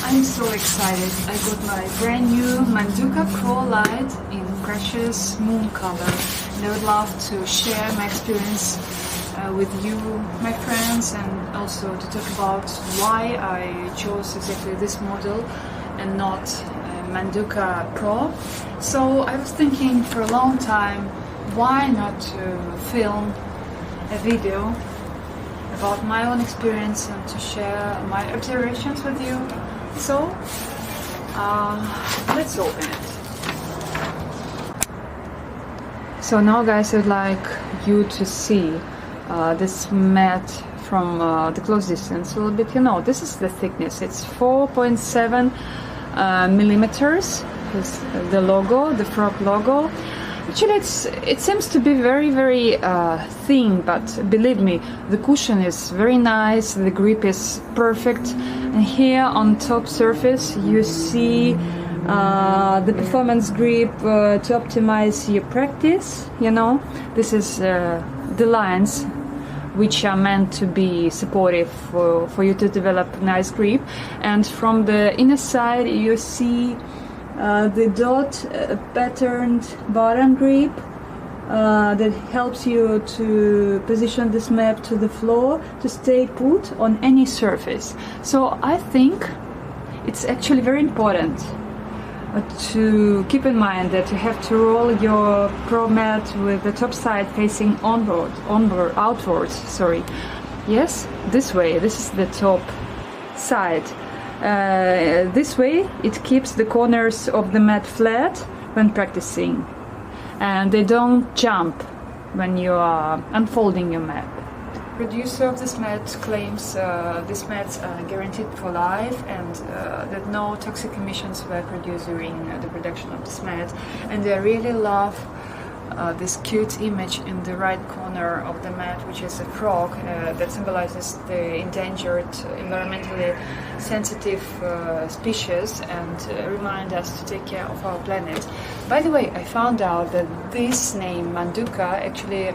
I'm so excited. I got my brand new Manduka Prolite in precious moon color, and I would love to share my experience with you, my friends, and also to talk about why I chose exactly this model and not Manduka Pro. So I was thinking for a long time, why not to film a video about my own experience and to share my observations with you. So let's open it. So now guys, I'd like you to see this mat from the close distance a little bit. You know, this is the thickness. It's 4.7 millimeters. Is the logo, the frog logo. Actually, it seems to be very thin, but believe me, the cushion is very nice, the grip is perfect, and here on top surface you see the performance grip to optimize your practice. You know, this is the lines which are meant to be supportive for you to develop nice grip, and from the inner side you see the dot patterned bottom grip that helps you to position this map to the floor to stay put on any surface. So I think it's actually very important to keep in mind that you have to roll your pro mat with the top side facing outwards. Sorry. Yes, this way. This is the top side. This way it keeps the corners of the mat flat when practicing, and they don't jump when you are unfolding your mat. The producer of this mat claims these mats are guaranteed for life, and that no toxic emissions were produced during the production of this mat. And I really love this cute image in the right corner of the mat, which is a frog that symbolizes the endangered, environmentally sensitive species, and remind us to take care of our planet. By the way, I found out that this name Manduka actually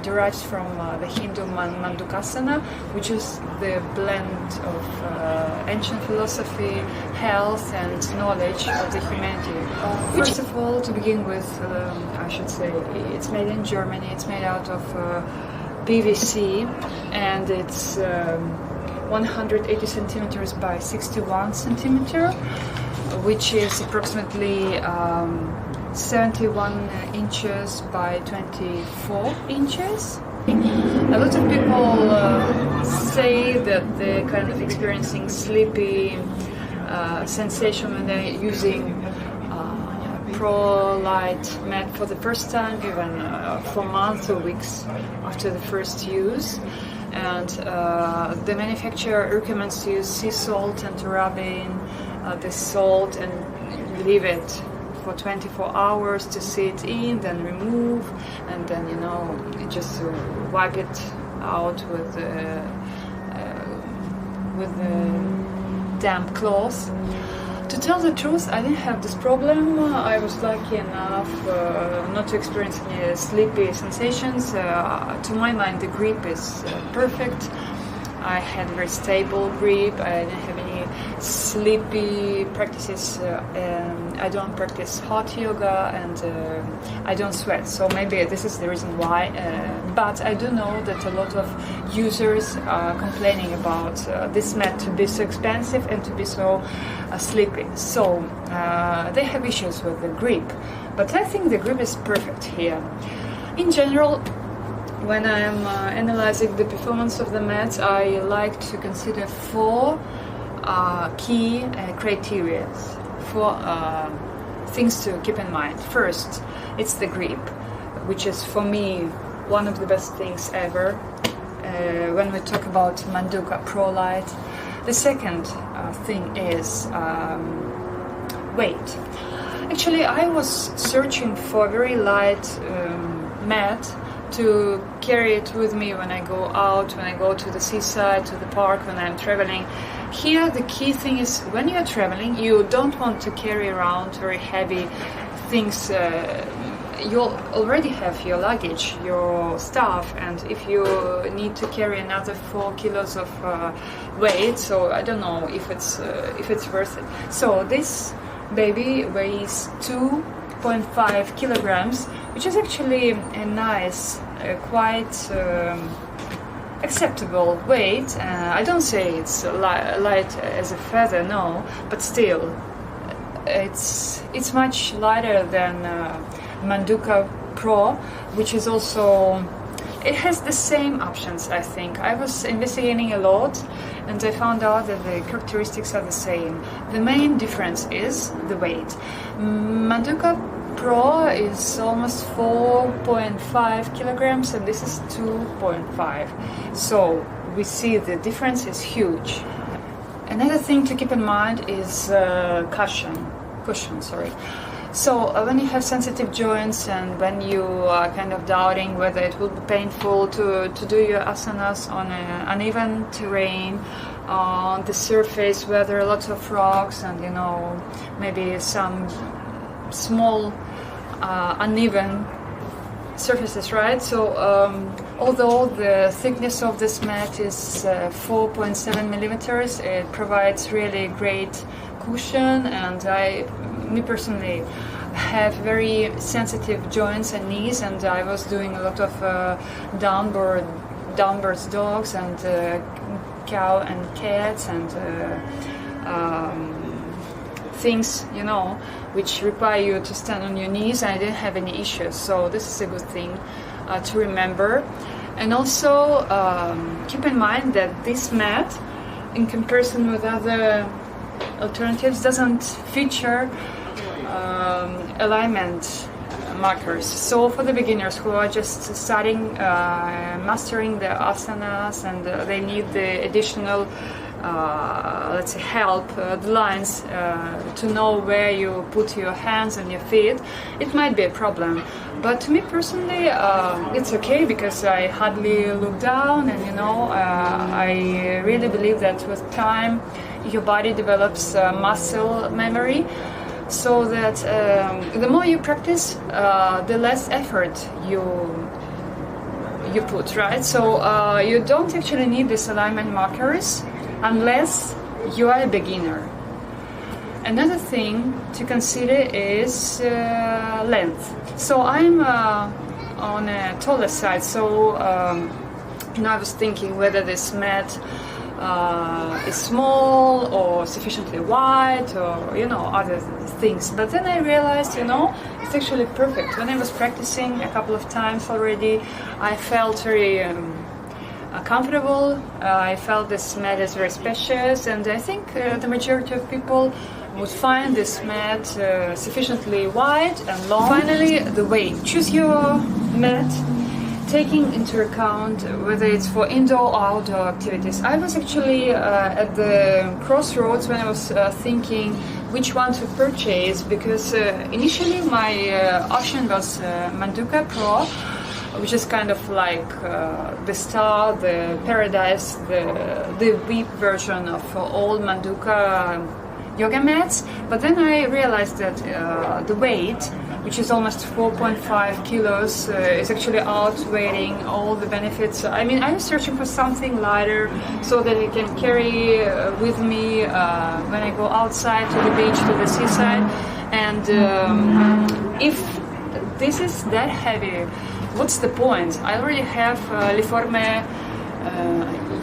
derives from the Hindu Mandukasana, which is the blend of ancient philosophy, health and knowledge of the humanity. First of all, to begin with, I should say it's made in Germany. It's made out of PVC, and it's 180 centimeters by 61 centimeter, which is approximately 71 inches by 24 inches. A lot of people say that they're kind of experiencing slippy sensation when they're using Prolite mat for the first time, even for months or weeks after the first use. And the manufacturer recommends to use sea salt and to rub in the salt and leave it for 24 hours to sit in, then remove, and then, you know, just wipe it out with the damp cloth. To tell the truth, I didn't have this problem. I was lucky enough not to experience any sleepy sensations. To my mind, the grip is perfect. I had very stable grip. I didn't have any sleepy practices. I don't practice hot yoga, and I don't sweat. So maybe this is the reason why. But I do know that a lot of users are complaining about this mat to be so expensive and to be so sleepy. So they have issues with the grip. But I think the grip is perfect here. In general, when I am analyzing the performance of the mats, I like to consider four key criteria, four things to keep in mind. First, it's the grip, which is for me one of the best things ever when we talk about Manduka Prolite. The second thing is weight. Actually, I was searching for a very light mat to carry it with me when I go out, when I go to the seaside, to the park, when I'm traveling. Here the key thing is, when you're traveling, you don't want to carry around very heavy things you already have your luggage, your stuff, and if you need to carry another 4 kilos of weight, so I don't know if it's worth it. So this baby weighs 2.5 kilograms, which is actually a nice, quite acceptable weight. I don't say it's light as a feather, no, but still, it's much lighter than Manduka Pro, which is also, it has the same options. I think I was investigating a lot, and I found out that the characteristics are the same. The main difference is the weight. Manduka Pro is almost 4.5 kilograms, and this is 2.5. So we see the difference is huge. Another thing to keep in mind is cushion. So when you have sensitive joints and when you are kind of doubting whether it will be painful to do your asanas on an uneven terrain, on the surface where there are lots of rocks and maybe some small uneven surfaces, right? So although the thickness of this mat is 4.7 millimeters, it provides really great cushion, and me personally have very sensitive joints and knees, and I was doing a lot of downward dogs and cow and cats and things, which require you to stand on your knees, and I didn't have any issues. So this is a good thing to remember. And also keep in mind that this mat, in comparison with other alternatives, doesn't feature alignment markers. So for the beginners who are just starting mastering the asanas and they need the additional let's say help, the lines to know where you put your hands and your feet, it might be a problem. But to me personally, it's okay, because I hardly look down, and I really believe that with time your body develops muscle memory, so that the more you practice, the less effort you put, right? So you don't actually need these alignment markers unless you are a beginner. Another thing to consider is length. So I'm on a taller side, so I was thinking whether this mat is small or sufficiently wide, or other things. But then I realized, it's actually perfect. When I was practicing a couple of times already, I felt very comfortable. I felt this mat is very spacious, and I think the majority of people would find this mat sufficiently wide and long. Finally, the weight. Choose your mat taking into account whether it's for indoor or outdoor activities. I was actually at the crossroads when I was thinking which one to purchase, because initially my option was Manduka Pro, which is kind of like the star, the paradise, the VIP version of all Manduka yoga mats. But then I realized that the weight, which is almost 4.5 kilos, is actually outweighing all the benefits. I mean, I'm searching for something lighter so that I can carry with me when I go outside to the beach, to the seaside. And if this is that heavy, what's the point? I already have Liforme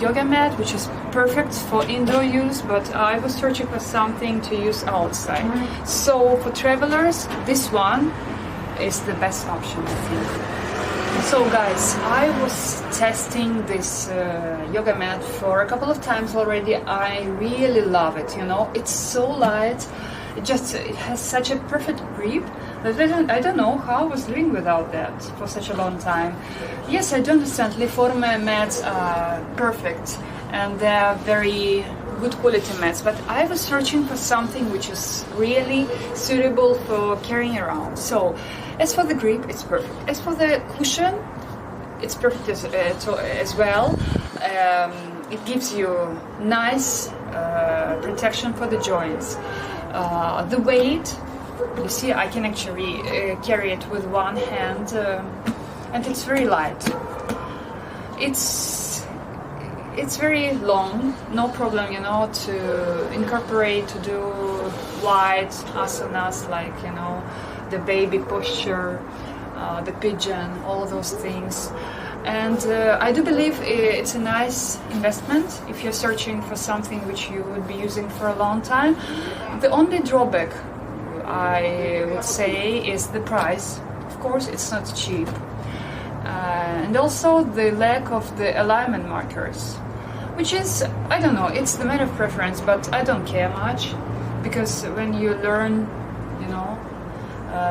yoga mat, which is perfect for indoor use, but I was searching for something to use outside. So for travelers, this one is the best option, I think. So guys, I was testing this yoga mat for a couple of times already. I really love it, it's so light. It has such a perfect grip that I don't know how I was living without that for such a long time. Yes, I do understand Liforme mats are perfect and they're very good quality mats, but I was searching for something which is really suitable for carrying around. So as for the grip, it's perfect. As for the cushion, it's perfect as well. It gives you nice protection for the joints. The weight You see, I can actually carry it with one hand, and it's very light. It's very long, no problem, you know, to incorporate, to do light asanas like, you know, the baby posture, the pigeon, all those things. And I do believe it's a nice investment if you're searching for something which you would be using for a long time. The only drawback, I would say, is the price. Of course, it's not cheap. And also the lack of the alignment markers, which is, I don't know, it's the matter of preference, but I don't care much, because when you learn, you know,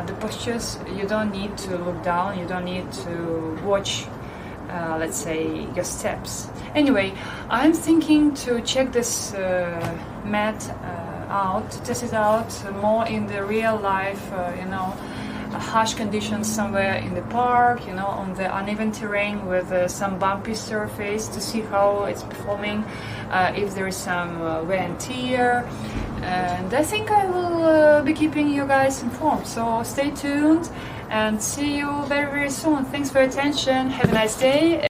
the postures, you don't need to look down, you don't need to watch, let's say, your steps. Anyway, I'm thinking to check this mat out, to test it out more in the real life, you know, harsh conditions somewhere in the park, you know, on the uneven terrain with some bumpy surface, to see how it's performing, if there is some wear and tear. And I think I will be keeping you guys informed, so stay tuned and see you very, very soon. Thanks for your attention, have a nice day.